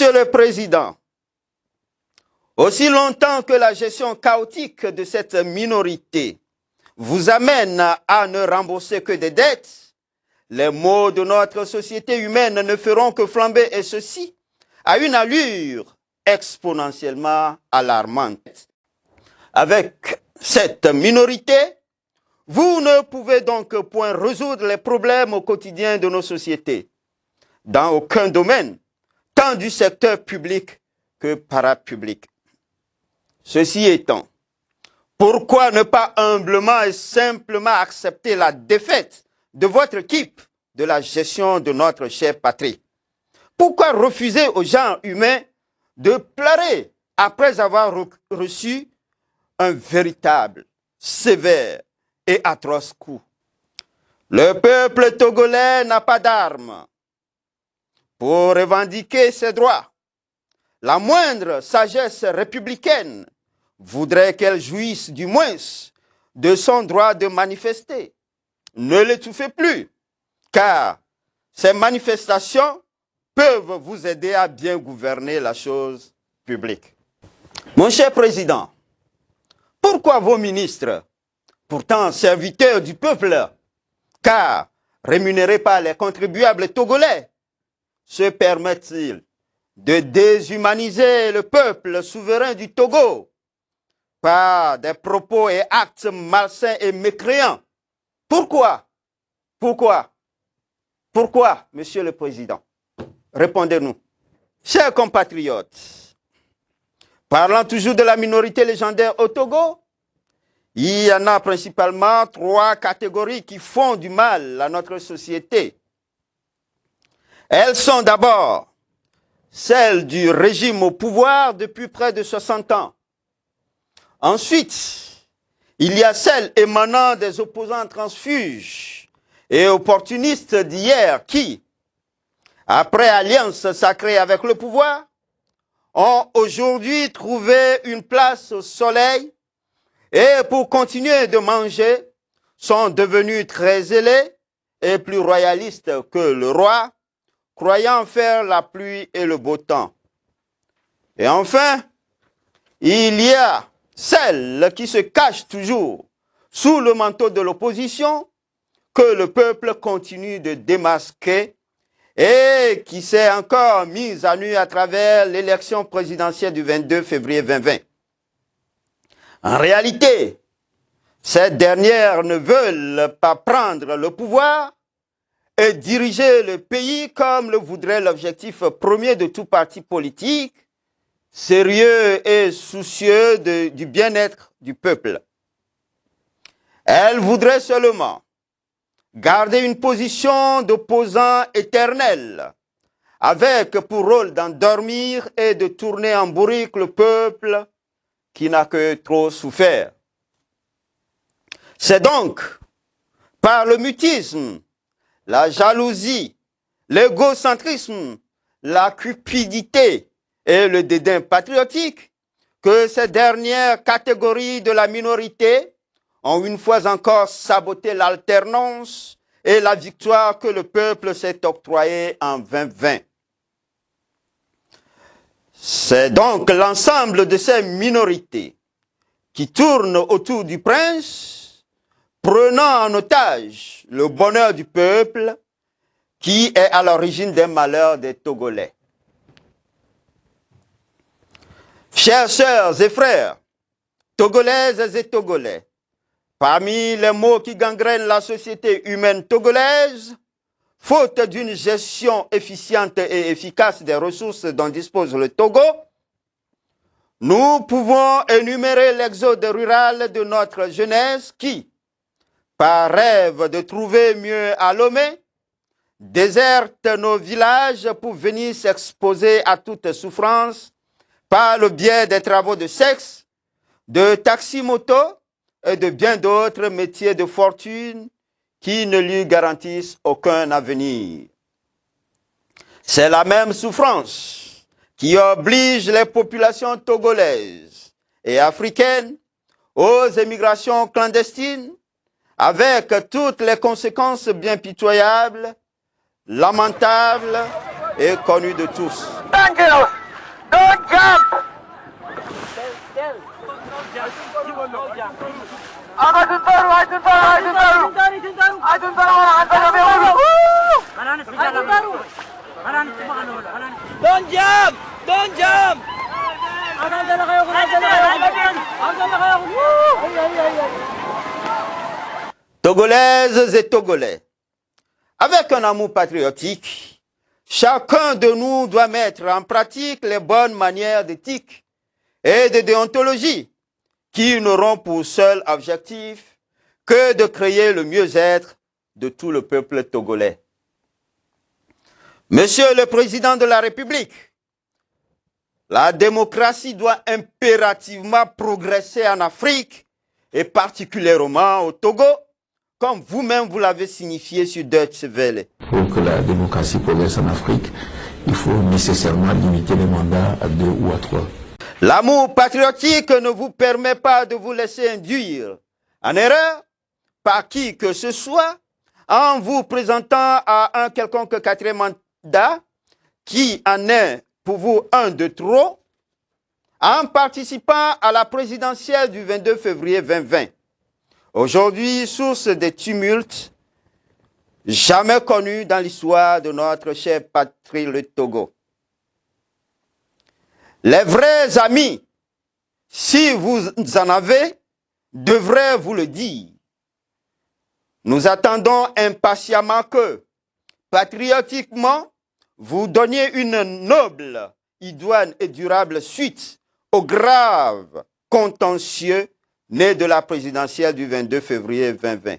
Monsieur le Président, aussi longtemps que la gestion chaotique de cette minorité vous amène à ne rembourser que des dettes, les maux de notre société humaine ne feront que flamber, et ceci à une allure exponentiellement alarmante. Avec cette minorité, vous ne pouvez donc point résoudre les problèmes au quotidien de nos sociétés, dans aucun domaine, tant du secteur public que parapublic. Ceci étant, pourquoi ne pas humblement et simplement accepter la défaite de votre équipe de la gestion de notre chère patrie? Pourquoi refuser aux gens humains de pleurer après avoir reçu un véritable, sévère et atroce coup? Le peuple togolais n'a pas d'armes pour revendiquer ses droits. La moindre sagesse républicaine voudrait qu'elle jouisse du moins de son droit de manifester. Ne l'étouffez plus, car ces manifestations peuvent vous aider à bien gouverner la chose publique. Mon cher Président, pourquoi vos ministres, pourtant serviteurs du peuple, car rémunérés par les contribuables togolais, se permettent-ils de déshumaniser le peuple souverain du Togo par des propos et actes malsains et mécréants? Pourquoi? Pourquoi? Pourquoi, Monsieur le Président? Répondez-nous. Chers compatriotes, parlant toujours de la minorité légendaire au Togo, il y en a principalement 3 catégories qui font du mal à notre société. Elles sont d'abord celles du régime au pouvoir depuis près de 60 ans. Ensuite, il y a celles émanant des opposants transfuges et opportunistes d'hier qui, après alliance sacrée avec le pouvoir, ont aujourd'hui trouvé une place au soleil et pour continuer de manger, sont devenus très zélés et plus royalistes que le roi, croyant faire la pluie et le beau temps. Et enfin, il y a celles qui se cachent toujours sous le manteau de l'opposition, que le peuple continue de démasquer et qui s'est encore mise à nu à travers l'élection présidentielle du 22 février 2020. En réalité, ces dernières ne veulent pas prendre le pouvoir et diriger le pays comme le voudrait l'objectif premier de tout parti politique, sérieux et soucieux du bien-être du peuple. Elles voudraient seulement garder une position d'opposant éternel, avec pour rôle d'endormir et de tourner en bourrique le peuple qui n'a que trop souffert. C'est donc par le mutisme, la jalousie, l'égocentrisme, la cupidité et le dédain patriotique que ces dernières catégories de la minorité ont une fois encore saboté l'alternance et la victoire que le peuple s'est octroyée en 2020. C'est donc l'ensemble de ces minorités qui tournent autour du prince, prenant en otage le bonheur du peuple qui est à l'origine des malheurs des Togolais. Chères sœurs et frères, Togolaises et Togolais, parmi les maux qui gangrènent la société humaine togolaise, faute d'une gestion efficiente et efficace des ressources dont dispose le Togo, nous pouvons énumérer l'exode rural de notre jeunesse qui, par rêve de trouver mieux à Lomé, déserte nos villages pour venir s'exposer à toute souffrance par le biais des travaux de sexe, de taxi-moto et de bien d'autres métiers de fortune qui ne lui garantissent aucun avenir. C'est la même souffrance qui oblige les populations togolaises et africaines aux émigrations clandestines, avec toutes les conséquences bien pitoyables, lamentables et connues de tous. Angelos. Don't jump. Don't jump! Don't jump! Togolaises et Togolais, avec un amour patriotique, chacun de nous doit mettre en pratique les bonnes manières d'éthique et de déontologie qui n'auront pour seul objectif que de créer le mieux-être de tout le peuple togolais. Monsieur le Président de la République, la démocratie doit impérativement progresser en Afrique et particulièrement au Togo, comme vous-même vous l'avez signifié sur Deutsche Welle. Pour que la démocratie progresse en Afrique, il faut nécessairement limiter les mandats à 2 ou à 3. L'amour patriotique ne vous permet pas de vous laisser induire en erreur par qui que ce soit en vous présentant à un quelconque quatrième mandat qui en est pour vous un de trop, en participant à la présidentielle du 22 février 2020. Aujourd'hui, source des tumultes jamais connus dans l'histoire de notre cher patrie, le Togo. Les vrais amis, si vous en avez, devraient vous le dire. Nous attendons impatiemment que, patriotiquement, vous donniez une noble, idoine et durable suite au grave contentieux né de la présidentielle du 22 février 2020.